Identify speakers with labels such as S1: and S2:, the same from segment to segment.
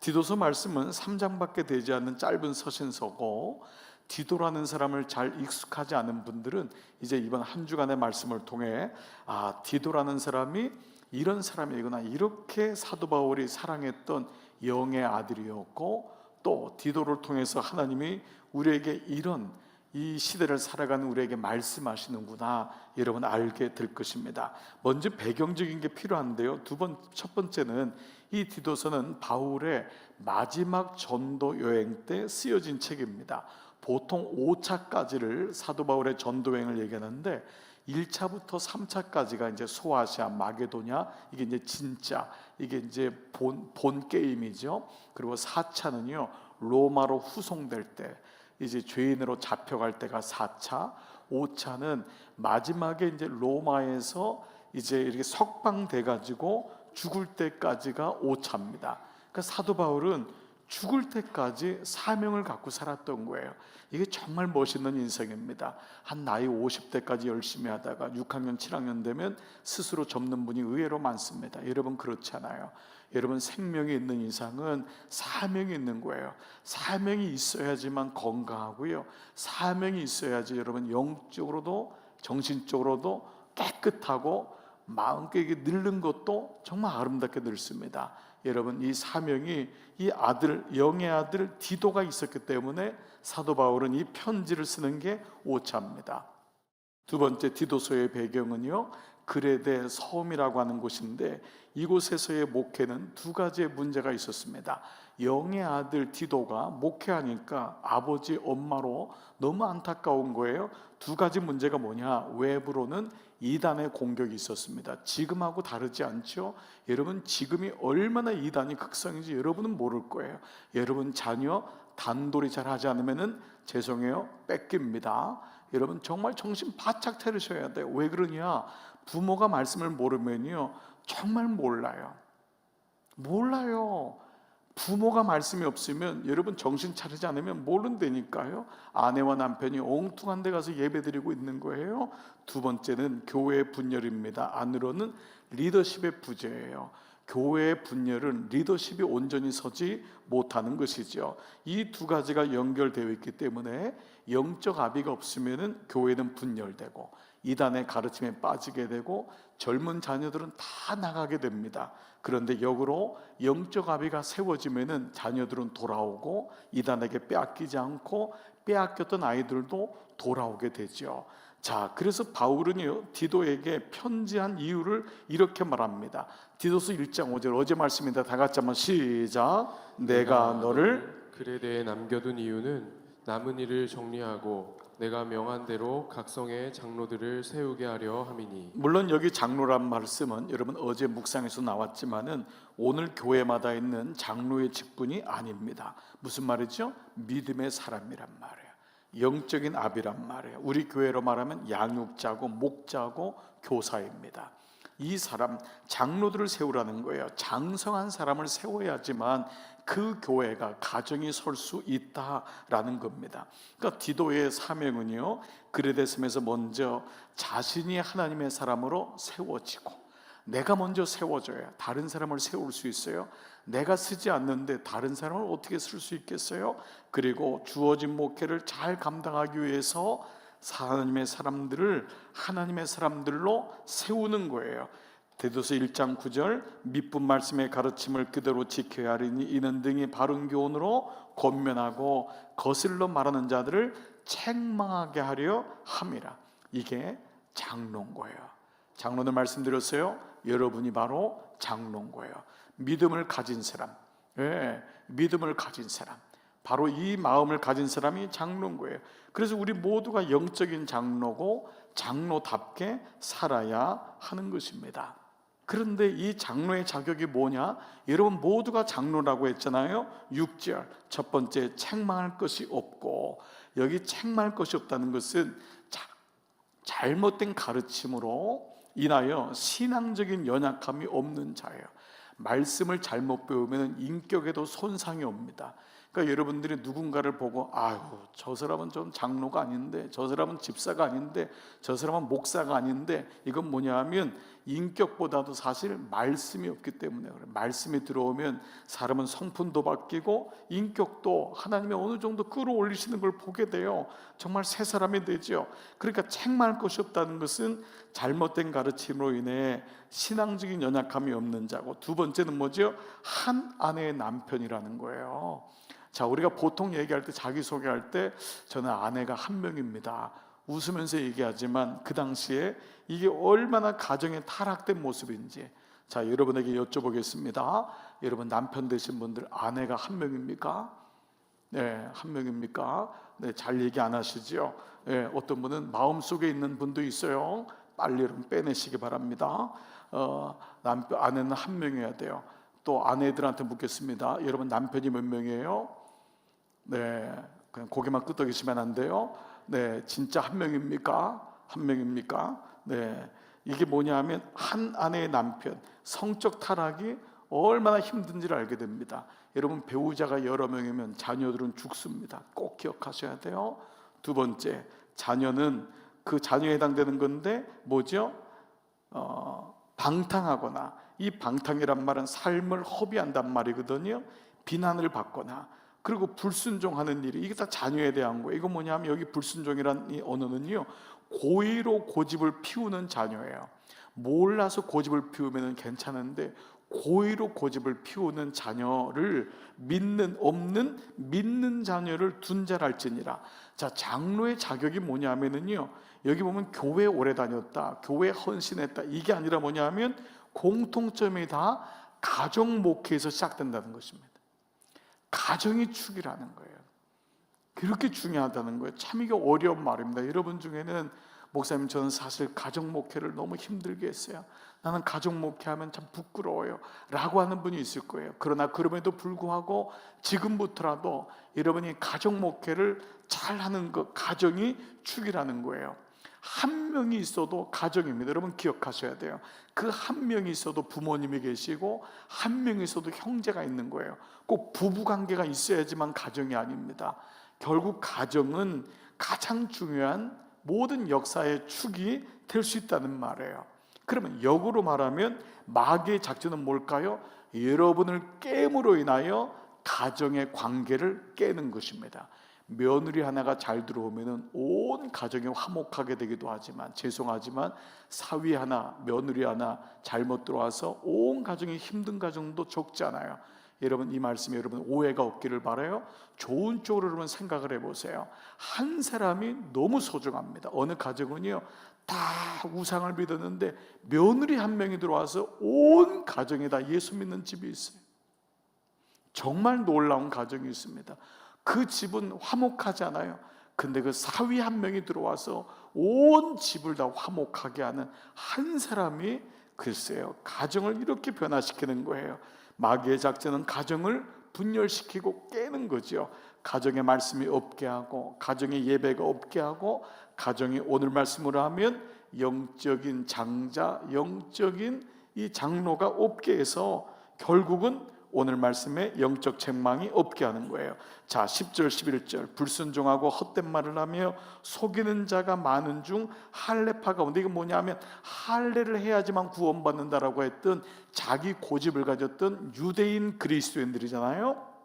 S1: 디도서 말씀은 3장밖에 되지 않는 짧은 서신서고, 디도라는 사람을 잘 익숙하지 않은 분들은 이제 이번 한 주간의 말씀을 통해 디도라는 사람이 이런 사람이구나, 이렇게 사도 바울이 사랑했던 영의 아들이었고, 또 디도를 통해서 하나님이 우리에게 이런 이 시대를 살아가는 우리에게 말씀하시는구나, 여러분 알게 될 것입니다. 먼저 배경적인 게 필요한데요. 첫 번째는 이 디도서는 바울의 마지막 전도 여행 때 쓰여진 책입니다. 보통 5차까지를 사도 바울의 전도 여행을 얘기하는데 1차부터 3차까지가 이제 소아시아, 마게도냐, 이게 이제 진짜 이게 이제 본 게임이죠. 그리고 4차는요 로마로 후송될 때, 이제 죄인으로 잡혀갈 때가 4차, 5차는 마지막에 이제 로마에서 이제 이렇게 석방돼 가지고 죽을 때까지가 5차입니다. 그러니까 사도 바울은 죽을 때까지 사명을 갖고 살았던 거예요. 이게 정말 멋있는 인생입니다. 한 나이 50대까지 열심히 하다가 6학년, 7학년 되면 스스로 접는 분이 의외로 많습니다. 여러분 그렇잖아요. 여러분 생명이 있는 이상은 사명이 있는 거예요. 사명이 있어야지만 건강하고요, 사명이 있어야지 여러분 영적으로도 정신적으로도 깨끗하고 마음께 늙는 것도 정말 아름답게 늙습니다. 여러분 이 사명이 이 아들, 영의 아들 디도가 있었기 때문에 사도 바울은 이 편지를 쓰는 게 5차입니다. 두 번째, 디도서의 배경은요 그레데 섬이라고 하는 곳인데, 이곳에서의 목회는 두 가지의 문제가 있었습니다. 영의 아들 디도가 목회하니까 아버지, 엄마로 너무 안타까운 거예요. 두 가지 문제가 뭐냐? 외부로는 이단의 공격이 있었습니다. 지금하고 다르지 않죠? 여러분 지금이 얼마나 이단이 극성인지 여러분은 모를 거예요. 여러분 자녀 단돌이 잘 하지 않으면 죄송해요, 뺏깁니다. 여러분 정말 정신 바짝 차리셔야 돼요. 왜 그러냐? 부모가 말씀을 모르면요 정말 몰라요. 부모가 말씀이 없으면 여러분 정신 차리지 않으면 모른다니까요. 아내와 남편이 엉뚱한 데 가서 예배드리고 있는 거예요. 두 번째는 교회의 분열입니다. 안으로는 리더십의 부재예요. 교회의 분열은 리더십이 온전히 서지 못하는 것이죠. 이 두 가지가 연결되어 있기 때문에 영적 아비가 없으면 교회는 분열되고 이단의 가르침에 빠지게 되고 젊은 자녀들은 다 나가게 됩니다. 그런데 역으로 영적 아비가 세워지면 자녀들은 돌아오고 이단에게 빼앗기지 않고 빼앗겼던 아이들도 돌아오게 되죠. 자, 그래서 바울은요 디도에게 편지한 이유를 이렇게 말합니다. 디도서 1장 5절, 어제 말씀입니다. 다 같이 한번 시작. 내가 너를
S2: 그레데에 남겨둔 이유는 남은 일을 정리하고 내가 명한 대로 각성의 장로들을 세우게 하려 함이니.
S1: 물론 여기 장로란 말씀은 여러분 어제 묵상에서 나왔지만은 오늘 교회마다 있는 장로의 직분이 아닙니다. 무슨 말이죠? 믿음의 사람이란 말이에요. 영적인 아비란 말이에요. 우리 교회로 말하면 양육자고 목자고 교사입니다. 이 사람 장로들을 세우라는 거예요. 장성한 사람을 세워야지만 그 교회가 가정이 설 수 있다라는 겁니다. 그러니까 디도의 사명은요 그레데 섬에서 먼저 자신이 하나님의 사람으로 세워지고, 내가 먼저 세워져야 다른 사람을 세울 수 있어요. 내가 쓰지 않는데 다른 사람을 어떻게 쓸 수 있겠어요? 그리고 주어진 목회를 잘 감당하기 위해서 하나님의 사람들을 하나님의 사람들로 세우는 거예요. 디도서 1장 9절, 미쁜 말씀의 가르침을 그대로 지켜야 하리니 이는 등이 바른 교훈으로 권면하고 거슬러 말하는 자들을 책망하게 하려 함이라. 이게 장로인 거예요. 장로는 말씀드렸어요. 여러분이 바로 장로인 거예요. 믿음을 가진 사람, 믿음을 가진 사람, 바로 이 마음을 가진 사람이 장로인 거예요. 그래서 우리 모두가 영적인 장로고 장로답게 살아야 하는 것입니다. 그런데 이 장로의 자격이 뭐냐? 여러분 모두가 장로라고 했잖아요. 6절, 첫 번째, 책망할 것이 없고, 여기 책망할 것이 없다는 것은 잘못된 가르침으로 인하여 신앙적인 연약함이 없는 자예요. 말씀을 잘못 배우면 인격에도 손상이 옵니다. 그러니까 여러분들이 누군가를 보고 아유 저 사람은 좀 장로가 아닌데, 저 사람은 집사가 아닌데, 저 사람은 목사가 아닌데, 이건 뭐냐 하면 인격보다도 사실 말씀이 없기 때문에 그래요. 말씀이 들어오면 사람은 성품도 바뀌고 인격도 하나님이 어느 정도 끌어올리시는 걸 보게 돼요. 정말 새 사람이 되죠. 그러니까 책망할 것이 없다는 것은 잘못된 가르침으로 인해 신앙적인 연약함이 없는 자고, 두 번째는 뭐죠? 한 아내의 남편이라는 거예요. 자, 우리가 보통 얘기할 때, 자기소개할 때 저는 아내가 한 명입니다 웃으면서 얘기하지만 그 당시에 이게 얼마나 가정의 타락된 모습인지, 자, 여러분에게 여쭤보겠습니다. 여러분 남편 되신 분들 아내가 한 명입니까? 네, 한 명입니까? 네, 잘 얘기 안 하시죠? 네, 어떤 분은 마음속에 있는 분도 있어요. 빨리 여러분 빼내시기 바랍니다. 아내는 한 명이어야 돼요. 또 아내들한테 묻겠습니다. 여러분 남편이 몇 명이에요? 네, 그냥 고개만 끄덕이시면 안 돼요. 네, 진짜 한 명입니까? 한 명입니까? 네, 이게 뭐냐면 한 아내의 남편, 성적 타락이 얼마나 힘든지를 알게 됩니다. 여러분 배우자가 여러 명이면 자녀들은 죽습니다. 꼭 기억하셔야 돼요. 두 번째, 자녀는 그 자녀에 해당되는 건데 뭐죠? 방탕하거나, 이 방탕이란 말은 삶을 허비한단 말이거든요. 비난을 받거나, 그리고 불순종하는 일이, 이게 다 자녀에 대한 거예요. 이거 뭐냐면 여기 불순종이라는 이 언어는요, 고의로 고집을 피우는 자녀예요. 몰라서 고집을 피우면 괜찮은데 고의로 고집을 피우는 자녀를 믿는 자녀를 둔 자랄지니라. 자, 장로의 자격이 뭐냐면은요, 여기 보면 교회 오래 다녔다, 교회 헌신했다, 이게 아니라 뭐냐면 공통점이 다 가정 목회에서 시작된다는 것입니다. 가정이 축이라는 거예요. 그렇게 중요하다는 거예요. 참 이게 어려운 말입니다. 여러분 중에는 목사님 저는 사실 가정 목회를 너무 힘들게 했어요. 나는 가정 목회하면 참 부끄러워요 라고 하는 분이 있을 거예요. 그러나 그럼에도 불구하고 지금부터라도 여러분이 가정 목회를 잘하는 것, 가정이 축이라는 거예요. 한 명이 있어도 가정입니다. 여러분 기억하셔야 돼요. 그 한 명이 있어도 부모님이 계시고 한 명이 있어도 형제가 있는 거예요. 꼭 부부관계가 있어야지만 가정이 아닙니다. 결국 가정은 가장 중요한 모든 역사의 축이 될 수 있다는 말이에요. 그러면 역으로 말하면 마귀의 작전은 뭘까요? 여러분을 깨므로 인하여 가정의 관계를 깨는 것입니다. 며느리 하나가 잘 들어오면 온 가정이 화목하게 되기도 하지만, 죄송하지만 사위 하나, 며느리 하나 잘못 들어와서 온 가정이 힘든 가정도 적지 않아요. 여러분 이 말씀에 여러분 오해가 없기를 바라요. 좋은 쪽으로 여러분 생각을 해보세요. 한 사람이 너무 소중합니다. 어느 가정은요 다 우상을 믿었는데 며느리 한 명이 들어와서 온 가정이 다 예수 믿는 집이 있어요. 정말 놀라운 가정이 있습니다. 그 집은 화목하지 않아요. 근데 그 사위 한 명이 들어와서 온 집을 다 화목하게 하는 한 사람이, 글쎄요, 가정을 이렇게 변화시키는 거예요. 마귀의 작전은 가정을 분열시키고 깨는 거죠. 가정의 말씀이 없게 하고, 가정의 예배가 없게 하고, 가정이 오늘 말씀으로 하면 영적인 장자, 영적인 이 장로가 없게 해서 결국은 오늘 말씀에 영적 책망이 없게 하는 거예요. 자, 10절 11절 불순종하고 헛된 말을 하며 속이는 자가 많은 중 할례파 가운데, 이게 뭐냐면 할례를 해야지만 구원받는다라고 했던 자기 고집을 가졌던 유대인 그리스도인들이잖아요.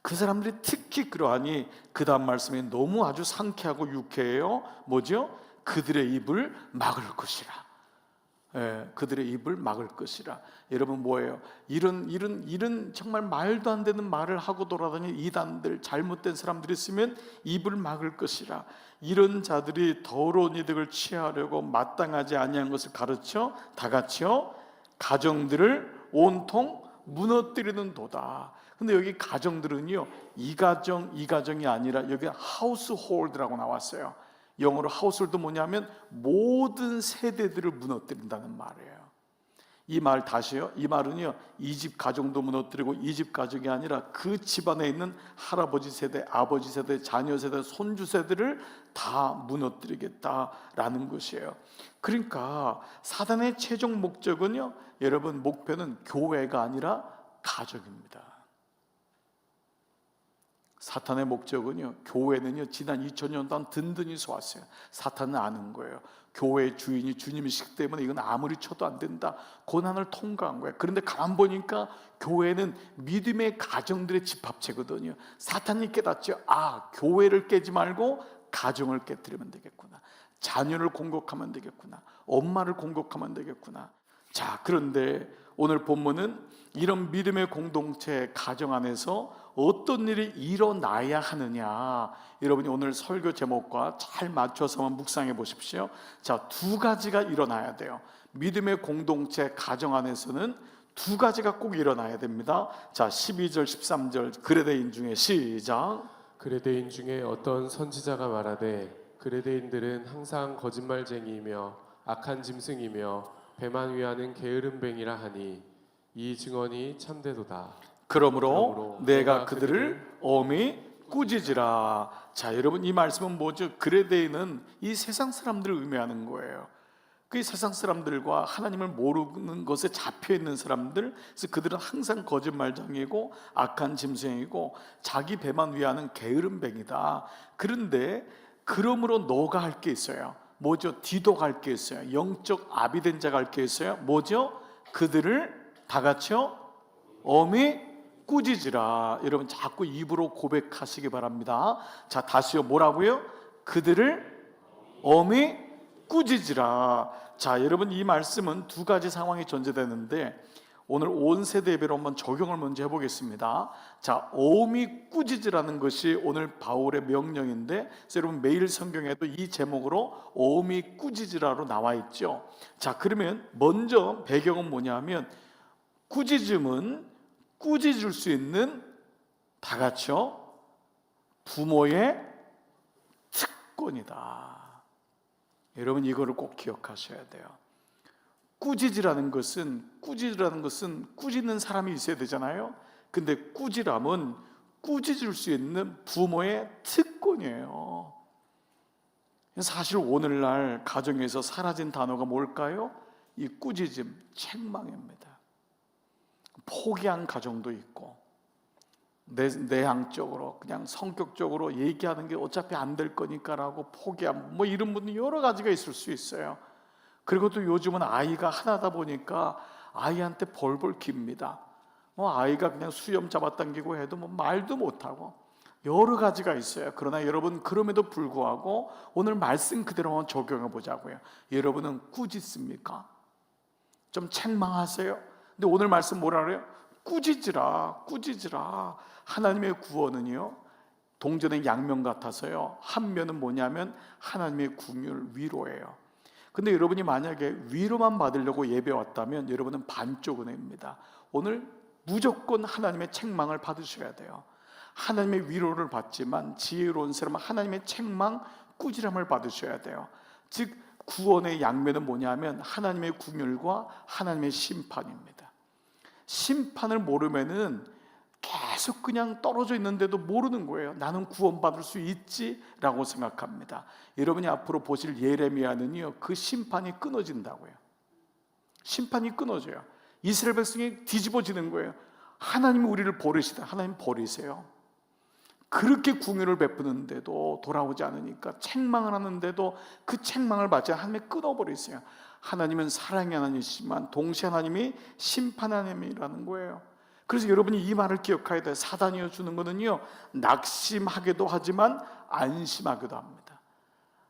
S1: 그 사람들이 특히 그러하니 그 다음 말씀이 너무 아주 상쾌하고 유쾌해요. 뭐죠? 그들의 입을 막을 것이라. 예, 그들의 입을 막을 것이라. 여러분 뭐예요? 이런 정말 말도 안 되는 말을 하고 돌아다니는 이단들, 잘못된 사람들이 있으면 입을 막을 것이라. 이런 자들이 더러운 이득을 취하려고 마땅하지 아니한 것을 가르쳐 다 같이요 가정들을 온통 무너뜨리는 도다. 근데 여기 가정들은요 이 가정이 아니라 여기 하우스홀드라고 나왔어요. 영어로 하우스홀드 뭐냐면 모든 세대들을 무너뜨린다는 말이에요. 이 말 다시요. 이 말은요 이 집 가정도 무너뜨리고 이 집 가정이 아니라 그 집안에 있는 할아버지 세대, 아버지 세대, 자녀 세대, 손주 세대를 다 무너뜨리겠다라는 것이에요. 그러니까 사단의 최종 목적은요, 여러분 목표는 교회가 아니라 가정입니다. 사탄의 목적은요, 교회는요 지난 2000년 동안 든든히 쏘았어요. 사탄은 아는 거예요. 교회의 주인이 주님이시기 때문에 이건 아무리 쳐도 안 된다. 고난을 통과한 거예요. 그런데 가만 보니까 교회는 믿음의 가정들의 집합체거든요. 사탄이 깨닫죠. 아, 교회를 깨지 말고 가정을 깨뜨리면 되겠구나. 자녀를 공격하면 되겠구나. 엄마를 공격하면 되겠구나. 자, 그런데 오늘 본문은 이런 믿음의 공동체 가정 안에서 어떤 일이 일어나야 하느냐, 여러분이 오늘 설교 제목과 잘 맞춰서 한번 묵상해 보십시오. 자, 두 가지가 일어나야 돼요. 믿음의 공동체 가정 안에서는 두 가지가 꼭 일어나야 됩니다. 자, 12절 13절 그레데인 중에 시작.
S2: 그레데인 중에 어떤 선지자가 말하되 그레데인들은 항상 거짓말쟁이이며 악한 짐승이며 배만 위하는 게으름뱅이라 하니 이 증언이 참되도다.
S1: 그러므로 내가 그들을 엄히 꾸짖으라. 자, 여러분 이 말씀은 뭐죠? 그레데인은 이 세상 사람들을 의미하는 거예요. 그 세상 사람들과 하나님을 모르는 것에 잡혀 있는 사람들, 그래서 그들은 항상 거짓말쟁이고 악한 짐승이고 자기 배만 위하는 게으름뱅이다. 그런데 그러므로 너가 할 게 있어요. 뭐죠? 디도가 할 게 있어요. 영적 아비된 자가 할 게 있어요. 뭐죠? 그들을 다 같이요 엄히 꾸짖으라. 여러분 자꾸 입으로 고백하시기 바랍니다. 자, 다시요. 뭐라고요? 그들을 엄히 꾸짖으라. 자, 여러분 이 말씀은 두 가지 상황이 전제되는데 오늘 온 세대 예배로 한번 적용을 먼저 해보겠습니다. 자, 엄히 꾸짖으라는 것이 오늘 바울의 명령인데, 그래서 여러분 매일 성경에도 이 제목으로 엄히 꾸짖으라로 나와 있죠. 자, 그러면 먼저 배경은 뭐냐면 꾸짖음은 꾸짖을 수 있는 다 같이요 부모의 특권이다. 여러분 이거를 꼭 기억하셔야 돼요. 꾸짖으라는 것은 꾸짖는 사람이 있어야 되잖아요. 근데 꾸지람은 꾸짖을 수 있는 부모의 특권이에요. 사실 오늘날 가정에서 사라진 단어가 뭘까요? 이 꾸짖음, 책망입니다. 포기한 가정도 있고 내향적으로 그냥 성격적으로 얘기하는 게 어차피 안 될 거니까라고 포기한 뭐 이런 분이 여러 가지가 있을 수 있어요. 그리고 또 요즘은 아이가 하나다 보니까 아이한테 벌벌 깁니다. 뭐 아이가 그냥 수염 잡아당기고 해도 뭐 말도 못하고 여러 가지가 있어요. 그러나 여러분 그럼에도 불구하고 오늘 말씀 그대로 한번 적용해 보자고요. 여러분은 꾸짖습니까? 좀 책망하세요. 근데 오늘 말씀 뭐라 그래요? 꾸짖으라. 하나님의 구원은요 동전의 양면 같아서요 한 면은 뭐냐면 하나님의 긍휼 위로예요. 근데 여러분이 만약에 위로만 받으려고 예배 왔다면 여러분은 반쪽 은혜입니다. 오늘 무조건 하나님의 책망을 받으셔야 돼요. 하나님의 위로를 받지만 지혜로운 사람은 하나님의 책망, 꾸지람을 받으셔야 돼요. 즉 구원의 양면은 뭐냐면 하나님의 긍휼과 하나님의 심판입니다. 심판을 모르면은 계속 그냥 떨어져 있는데도 모르는 거예요. 나는 구원받을 수 있지라고 생각합니다. 여러분이 앞으로 보실 예레미야는요 그 심판이 끊어진다고요. 심판이 끊어져요. 이스라엘 백성이 뒤집어지는 거예요. 하나님이 우리를 버리시다. 하나님 버리세요. 그렇게 궁유를 베푸는데도 돌아오지 않으니까 책망을 하는데도 그 책망을 받지 하나님이 끊어버리세요. 하나님은 사랑의 하나님이시지만 동시에 하나님이 심판의 하나님이라는 거예요. 그래서 여러분이 이 말을 기억해야 돼요. 사단이여 주는 거는요 낙심하게도 하지만 안심하기도 합니다.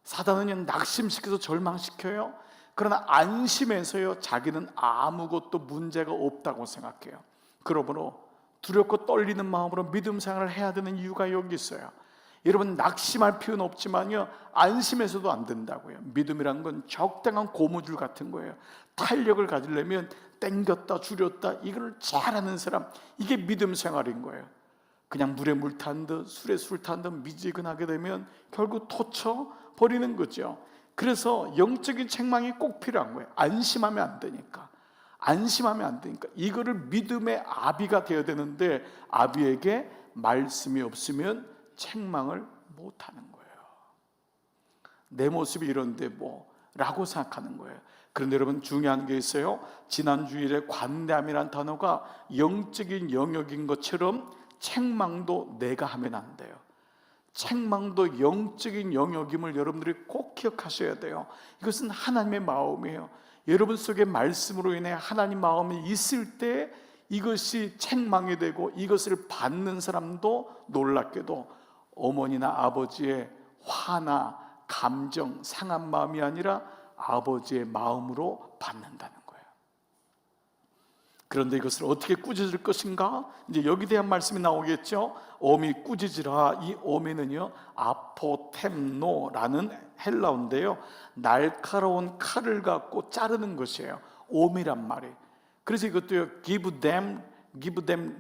S1: 사단은요 낙심시켜서 절망시켜요. 그러나 안심해서요 자기는 아무것도 문제가 없다고 생각해요. 그러므로 두렵고 떨리는 마음으로 믿음 생활을 해야 되는 이유가 여기 있어요. 여러분 낙심할 필요는 없지만요 안심해서도 안 된다고요. 믿음이란 건 적당한 고무줄 같은 거예요. 탄력을 가지려면 땡겼다 줄였다 이걸 잘하는 사람, 이게 믿음 생활인 거예요. 그냥 물에 물 탄 듯 술에 술 탄 듯 미지근하게 되면 결국 토쳐 버리는 거죠. 그래서 영적인 책망이 꼭 필요한 거예요. 안심하면 안 되니까. 이거를 믿음의 아비가 되어야 되는데 아비에게 말씀이 없으면 책망을 못하는 거예요. 내 모습이 이런데 라고 생각하는 거예요. 그런데 여러분 중요한 게 있어요. 지난 주일에 관대함이라는 단어가 영적인 영역인 것처럼 책망도 내가 하면 안 돼요. 책망도 영적인 영역임을 여러분들이 꼭 기억하셔야 돼요. 이것은 하나님의 마음이에요. 여러분 속에 말씀으로 인해 하나님 마음이 있을 때 이것이 책망이 되고 이것을 받는 사람도 놀랍게도 어머니나 아버지의 화나 감정, 상한 마음이 아니라 아버지의 마음으로 받는다는 거예요. 그런데 이것을 어떻게 꾸짖을 것인가? 이제 여기 대한 말씀이 나오겠죠. 어미 꾸짖으라. 이 어미는요 아포템노라는 헬라어인데요, 날카로운 칼을 갖고 자르는 것이에요. 어미란 말이. 그래서 이것도요 give them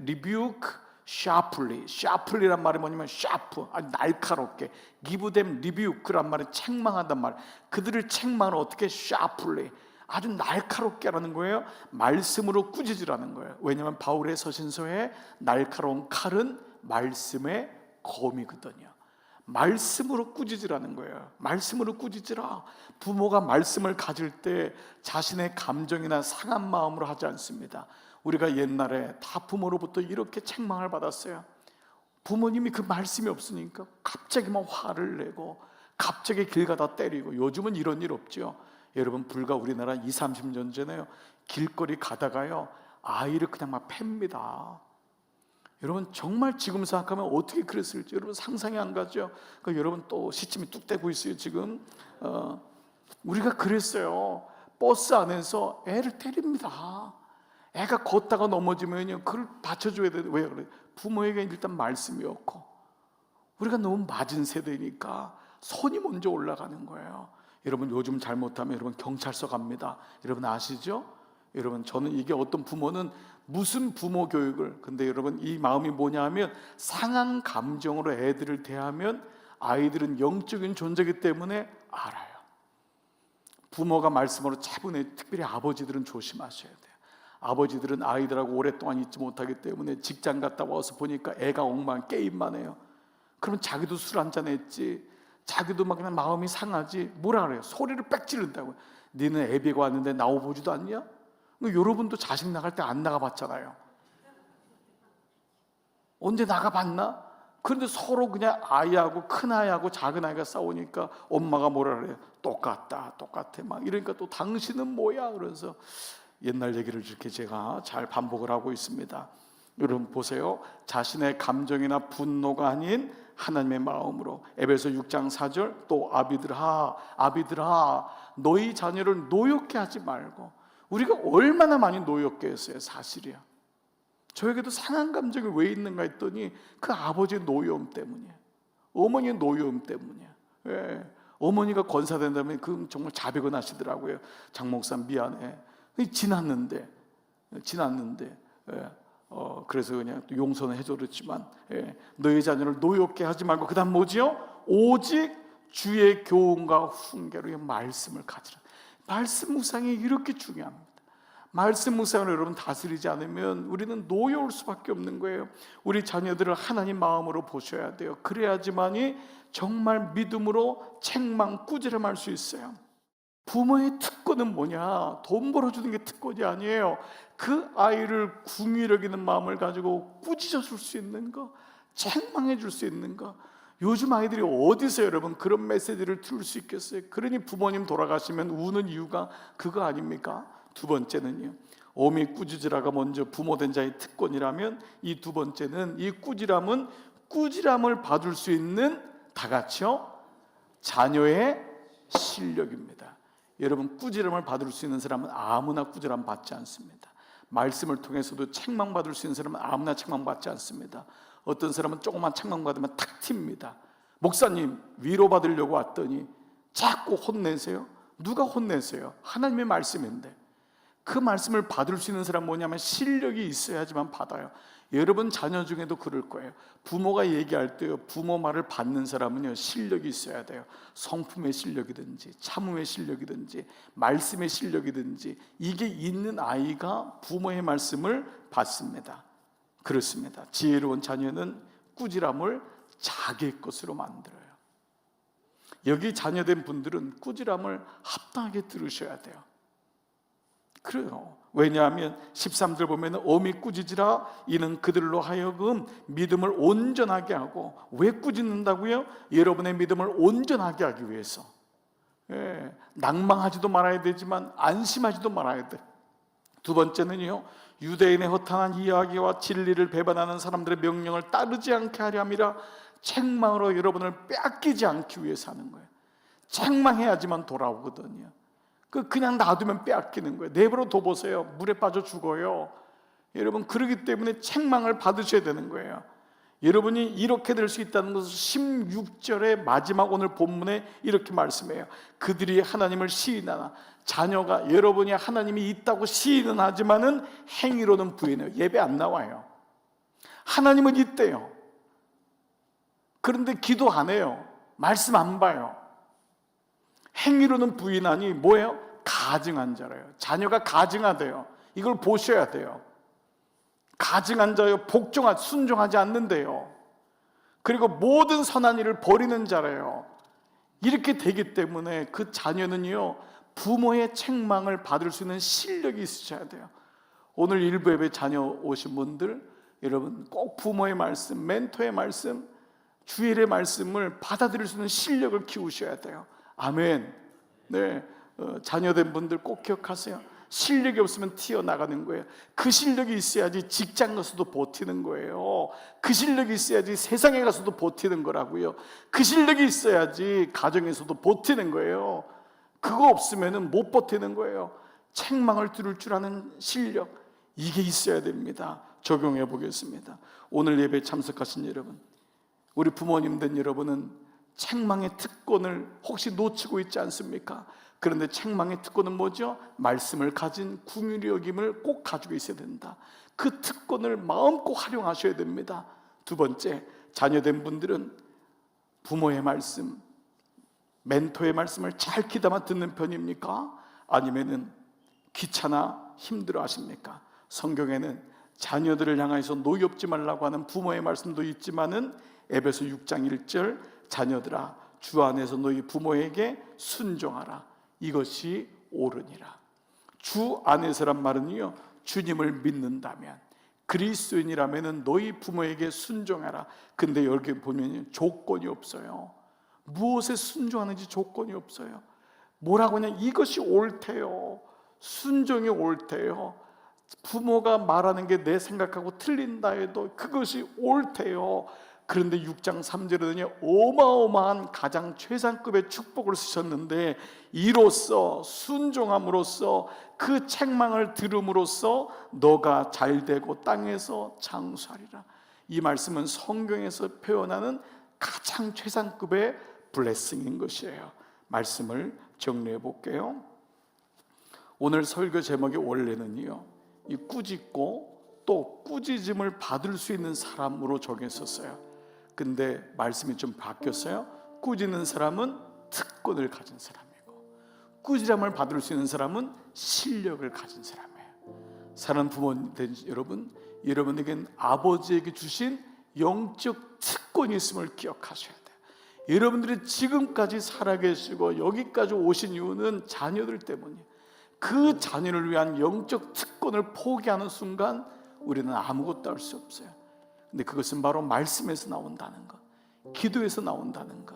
S1: rebuke sharply. sharply란 말이 뭐냐면 sharp, 아주 날카롭게. give them rebuke란 말은 책망한단 말. 그들을 책망을 어떻게 sharply, 아주 날카롭게 하라는 거예요. 말씀으로 꾸짖으라는 거예요. 왜냐하면 바울의 서신서에 날카로운 칼은 말씀의 검이거든요. 말씀으로 꾸짖으라는 거예요. 말씀으로 꾸짖으라. 부모가 말씀을 가질 때 자신의 감정이나 상한 마음으로 하지 않습니다. 우리가 옛날에 다 부모로부터 이렇게 책망을 받았어요. 부모님이 그 말씀이 없으니까 갑자기 막 화를 내고 갑자기 길 가다 때리고. 요즘은 이런 일 없죠. 여러분, 불과 우리나라 20-30년 전에요, 길거리 가다가요 아이를 그냥 막 팹니다. 여러분, 정말 지금 생각하면 어떻게 그랬을지 여러분 상상이 안 가죠. 그러니까 여러분 또 시침이 뚝 떼고 있어요 지금. 우리가 그랬어요. 버스 안에서 애를 때립니다. 애가 걷다가 넘어지면요 그걸 받쳐줘야 돼. 왜 그래? 부모에게 일단 말씀이 없고 우리가 너무 맞은 세대니까 손이 먼저 올라가는 거예요. 여러분, 요즘 잘못하면 여러분 경찰서 갑니다. 여러분 아시죠? 여러분, 저는 이게 어떤 부모는 무슨 부모 교육을, 근데 여러분 이 마음이 뭐냐 하면 상한 감정으로 애들을 대하면 아이들은 영적인 존재이기 때문에 알아요. 부모가 말씀으로 차분해. 특별히 아버지들은 조심하셔야 돼요. 아버지들은 아이들하고 오랫동안 있지 못하기 때문에 직장 갔다 와서 보니까 애가 엉망 게임만 해요. 그러면 자기도 술 한잔 했지, 자기도 막 그냥 마음이 상하지, 뭐라 그래요? 소리를 빽 지른다고요. 너는 애비가 왔는데 나와보지도 않냐? 여러분도 자식 나갈 때 안 나가봤잖아요. 언제 나가봤나? 그런데 서로 그냥 아이하고 큰아이하고 작은아이가 싸우니까 엄마가 뭐라 그래요? 똑같다 막 이러니까 또 당신은 뭐야? 그래서 옛날 얘기를 이렇게 제가 잘 반복을 하고 있습니다. 여러분 보세요. 자신의 감정이나 분노가 아닌 하나님의 마음으로. 에베소 6장 4절 또 아비들아 너희 자녀를 노엽게 하지 말고. 우리가 얼마나 많이 노엽게 했어요. 사실이야. 저에게도 상한 감정이 왜 있는가 했더니 그 아버지의 노여움 때문이에요. 어머니의 노여움 때문이에요. 예. 어머니가 권사된다면 그 정말 자백을 하시더라고요. 장 목사 미안해. 지났는데 예. 그래서 그냥 또 용서는 해줬지만, 예. 너희 자녀를 노엽게 하지 말고 그다음 뭐지요? 오직 주의 교훈과 훈계로 말씀을 가지라. 말씀 묵상이 이렇게 중요합니다. 말씀 묵상을 여러분 다스리지 않으면 우리는 노여울 수밖에 없는 거예요. 우리 자녀들을 하나님 마음으로 보셔야 돼요. 그래야지만이 정말 믿음으로 책망, 꾸지람할 수 있어요. 부모의 특권은 뭐냐? 돈 벌어주는 게 특권이 아니에요. 그 아이를 궁히 여기는 마음을 가지고 꾸짖어 줄 수 있는 거, 책망해 줄 수 있는 거. 요즘 아이들이 어디서 여러분 그런 메시지를 들을 수 있겠어요? 그러니 부모님 돌아가시면 우는 이유가 그거 아닙니까? 두 번째는요, 어미 꾸짖으라가 먼저 부모된 자의 특권이라면, 이 두 번째는, 이 꾸지람은 꾸지람을 받을 수 있는 다 같이요 자녀의 실력입니다. 여러분, 꾸지람을 받을 수 있는 사람은 아무나 꾸지람 받지 않습니다. 말씀을 통해서도 책망받을 수 있는 사람은 아무나 책망받지 않습니다. 어떤 사람은 조그만 책망받으면 탁 튑니다. 목사님 위로받으려고 왔더니 자꾸 혼내세요. 누가 혼내세요? 하나님의 말씀인데. 그 말씀을 받을 수 있는 사람은 뭐냐면 실력이 있어야지만 받아요. 여러분 자녀 중에도 그럴 거예요. 부모가 얘기할 때요, 부모 말을 받는 사람은요 실력이 있어야 돼요. 성품의 실력이든지 참음의 실력이든지 말씀의 실력이든지 이게 있는 아이가 부모의 말씀을 받습니다. 그렇습니다. 지혜로운 자녀는 꾸지람을 자기 것으로 만들어요. 여기 자녀된 분들은 꾸지람을 합당하게 들으셔야 돼요. 그래요. 왜냐하면 13절 보면 어미 꾸짖으라 이는 그들로 하여금 믿음을 온전하게 하고, 왜 꾸짖는다고요? 여러분의 믿음을 온전하게 하기 위해서. 낭망하지도 말아야 되지만 안심하지도 말아야 돼. 두 번째는요, 유대인의 허탄한 이야기와 진리를 배반하는 사람들의 명령을 따르지 않게 하려 함이라. 책망으로 여러분을 빼앗기지 않기 위해서 하는 거예요. 책망해야지만 돌아오거든요. 그냥 놔두면 빼앗기는 거예요. 내버려 둬보세요. 물에 빠져 죽어요. 여러분, 그러기 때문에 책망을 받으셔야 되는 거예요. 여러분이 이렇게 될 수 있다는 것을 16절의 마지막 오늘 본문에 이렇게 말씀해요. 그들이 하나님을 시인하나, 자녀가 여러분이 하나님이 있다고 시인은 하지만은 행위로는 부인해요. 예배 안 나와요. 하나님은 있대요. 그런데 기도 안 해요. 말씀 안 봐요. 행위로는 부인하니 뭐예요? 가증한 자래요. 자녀가 가증하대요. 이걸 보셔야 돼요. 가증한 자요, 복종하지, 순종하지 않는데요. 그리고 모든 선한 일을 버리는 자래요. 이렇게 되기 때문에 그 자녀는요, 부모의 책망을 받을 수 있는 실력이 있으셔야 돼요. 오늘 일부 예배 자녀 오신 분들, 여러분 꼭 부모의 말씀, 멘토의 말씀, 주일의 말씀을 받아들일 수 있는 실력을 키우셔야 돼요. 아멘. 네, 자녀된 분들 꼭 기억하세요. 실력이 없으면 튀어나가는 거예요. 그 실력이 있어야지 직장 가서도 버티는 거예요. 그 실력이 있어야지 세상에 가서도 버티는 거라고요. 그 실력이 있어야지 가정에서도 버티는 거예요. 그거 없으면 못 버티는 거예요. 책망을 들을 줄 아는 실력, 이게 있어야 됩니다. 적용해 보겠습니다. 오늘 예배에 참석하신 여러분, 우리 부모님 된 여러분은 책망의 특권을 혹시 놓치고 있지 않습니까? 그런데 책망의 특권은 뭐죠? 말씀을 가진 긍휼히 여김을 꼭 가지고 있어야 된다. 그 특권을 마음껏 활용하셔야 됩니다. 두 번째, 자녀된 분들은 부모의 말씀, 멘토의 말씀을 잘 귀담아 듣는 편입니까? 아니면은 귀찮아 힘들어 하십니까? 성경에는 자녀들을 향해서 노엽지 말라고 하는 부모의 말씀도 있지만은 에베소 6장 1절, 자녀들아 주 안에서 너희 부모에게 순종하라. 이것이 옳으니라. 주 안에서란 말은요, 주님을 믿는다면, 그리스도인이라면 너희 부모에게 순종하라. 근데 여기 보면 조건이 없어요. 무엇에 순종하는지 조건이 없어요. 뭐라고 하냐, 이것이 옳대요. 순종이 옳대요. 부모가 말하는 게 내 생각하고 틀린다 해도 그것이 옳대요. 그런데 6장 3절에는요, 어마어마한 가장 최상급의 축복을 쓰셨는데, 이로써 순종함으로써 그 책망을 들음으로써 너가 잘되고 땅에서 장수하리라. 이 말씀은 성경에서 표현하는 가장 최상급의 블레싱인 것이에요. 말씀을 정리해 볼게요. 오늘 설교 제목의 원래는요, 이 꾸짖고 또 꾸짖음을 받을 수 있는 사람으로 정했었어요. 근데 말씀이 좀 바뀌었어요. 꾸짖는 사람은 특권을 가진 사람이고, 꾸지람을 받을 수 있는 사람은 실력을 가진 사람이에요. 사랑하는 부모님 된 여러분, 여러분에겐 아버지에게 주신 영적 특권이 있음을 기억하셔야 돼요. 여러분들이 지금까지 살아계시고 여기까지 오신 이유는 자녀들 때문이에요. 그 자녀를 위한 영적 특권을 포기하는 순간 우리는 아무것도 할 수 없어요. 근데 그것은 바로 말씀에서 나온다는 것, 기도에서 나온다는 것,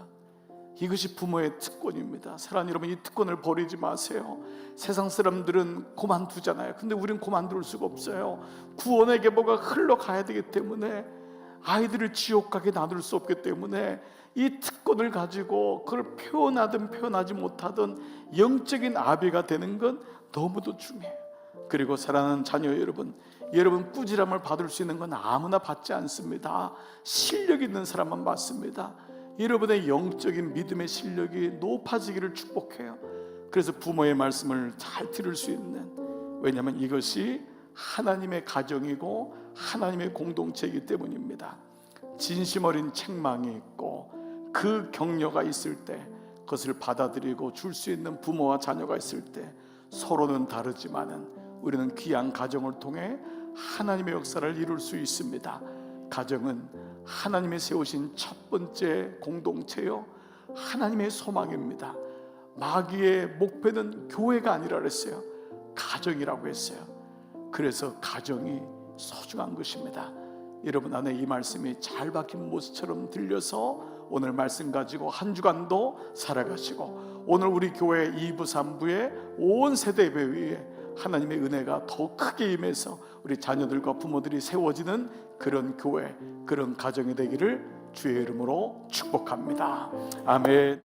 S1: 이것이 부모의 특권입니다. 사랑하는 여러분, 이 특권을 버리지 마세요. 세상 사람들은 그만두잖아요. 근데 우리는 그만둘 수가 없어요. 구원의 계보가 흘러가야 되기 때문에, 아이들을 지옥 가게 놔둘 수 없기 때문에 이 특권을 가지고 그걸 표현하든 표현하지 못하든 영적인 아비가 되는 건 너무도 중요해요. 그리고 사랑하는 자녀 여러분, 여러분 꾸지람을 받을 수 있는 건 아무나 받지 않습니다. 실력 있는 사람만 받습니다. 여러분의 영적인 믿음의 실력이 높아지기를 축복해요. 그래서 부모의 말씀을 잘 들을 수 있는, 왜냐하면 이것이 하나님의 가정이고 하나님의 공동체이기 때문입니다. 진심 어린 책망이 있고 그 격려가 있을 때 그것을 받아들이고 줄 수 있는 부모와 자녀가 있을 때, 서로는 다르지만은 우리는 귀한 가정을 통해 하나님의 역사를 이룰 수 있습니다. 가정은 하나님이 세우신 첫 번째 공동체요, 하나님의 소망입니다. 마귀의 목표는 교회가 아니라 그랬어요. 가정이라고 했어요. 그래서 가정이 소중한 것입니다. 여러분 안에 이 말씀이 잘 박힌 모습처럼 들려서 오늘 말씀 가지고 한 주간도 살아가시고, 오늘 우리 교회 2부 3부에 온 세대 예배 위에 하나님의 은혜가 더 크게 임해서 우리 자녀들과 부모들이 세워지는 그런 교회, 그런 가정이 되기를 주의 이름으로 축복합니다. 아멘.